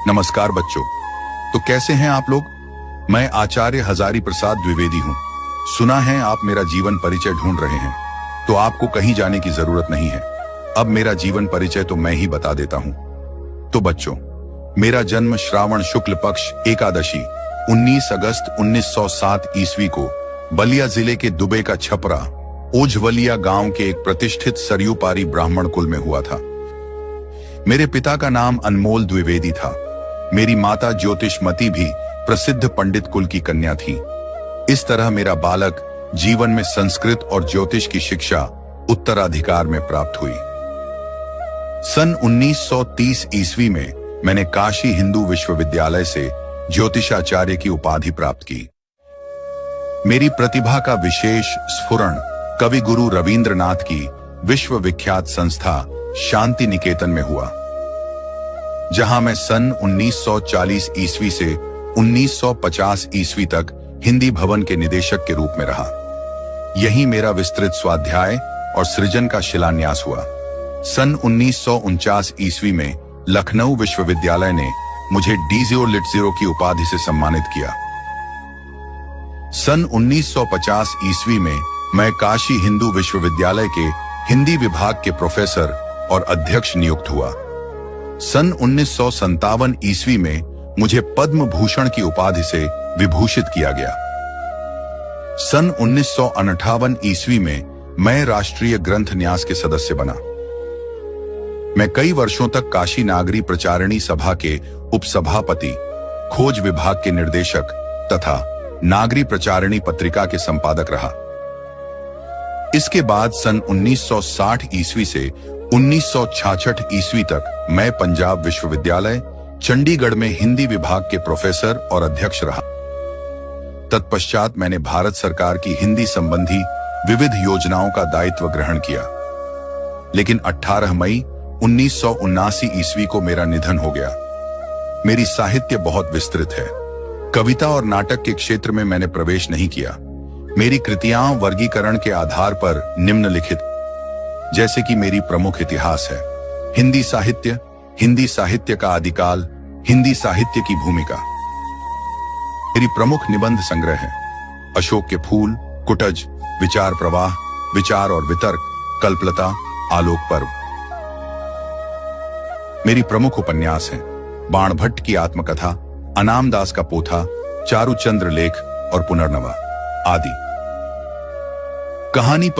नमस्कार बच्चों। तो कैसे हैं आप लोग? मैं आचार्य हजारी प्रसाद द्विवेदी हूं। सुना है आप मेरा जीवन परिचय ढूंढ रहे हैं, तो आपको कहीं जाने की जरूरत नहीं है। अब मेरा जीवन परिचय तो मैं ही बता देता हूं। तो बच्चों, मेरा जन्म श्रावण शुक्ल पक्ष एकादशी 19 अगस्त 1907 ईस्वी को बलिया जिले के दुबे का छपरा ओझवलिया गांव के एक प्रतिष्ठित सरयू पारी ब्राह्मण कुल में हुआ था। मेरे पिता का नाम अनमोल द्विवेदी था। मेरी माता ज्योतिषमती भी प्रसिद्ध पंडित कुल की कन्या थी। इस तरह मेरा बालक जीवन में संस्कृत और ज्योतिष की शिक्षा उत्तराधिकार में प्राप्त हुई। सन 1930 ईस्वी में मैंने काशी हिंदू विश्वविद्यालय से ज्योतिषाचार्य की उपाधि प्राप्त की। मेरी प्रतिभा का विशेष स्फुरण कवि गुरु रवींद्रनाथ की विश्वविख्यात संस्था शांति निकेतन में हुआ, जहां मैं सन 1940 ईस्वी से 1950 ईस्वी तक हिंदी भवन के निदेशक के रूप में रहा। यहीं मेरा विस्तृत स्वाध्याय और सृजन का शिलान्यास हुआ। सन 1949 ईस्वी में लखनऊ विश्वविद्यालय ने मुझे डीजियो लिटजीरो की उपाधि से सम्मानित किया। सन 1950 ईस्वी में मैं काशी हिंदू विश्वविद्यालय के हिंदी विभाग के प्रोफेसर और अध्यक्ष नियुक्त हुआ। सन 1957 ईस्वी में मुझे पद्म भूषण की उपाधि से विभूषित किया गया। सन 1958 ईस्वी में मैं राष्ट्रीय ग्रंथ न्यास के सदस्य बना। मैं कई वर्षों तक काशी नागरी प्रचारिणी सभा के उपसभापति, खोज विभाग के निर्देशक तथा नागरी प्रचारिणी पत्रिका के संपादक रहा। इसके बाद सन 1960 ईस्वी से 1966 ईस्वी तक मैं पंजाब विश्वविद्यालय चंडीगढ़ में हिंदी विभाग के प्रोफेसर और अध्यक्ष रहा। तत्पश्चात मैंने भारत सरकार की हिंदी संबंधी विविध योजनाओं का दायित्व ग्रहण किया। लेकिन 18 मई 1979 ईस्वी को मेरा निधन हो गया। मेरी साहित्य बहुत विस्तृत है। कविता और नाटक के क्षेत्र में मैंने प्रवेश नहीं किया। मेरी कृतियां वर्गीकरण के आधार पर निम्नलिखित, जैसे कि मेरी प्रमुख इतिहास है, हिंदी साहित्य का आदिकाल, हिंदी साहित्य की भूमिका। मेरी प्रमुख निबंध संग्रह है अशोक के फूल, कुटज, विचार प्रवाह, विचार और वितर्क, कल्पलता, आलोक पर्व। मेरी प्रमुख उपन्यास है बाणभट्ट की आत्मकथा, अनाम दास का पोथा, चारुचंद्र लेख और पुनर्नवा आदि। कहानी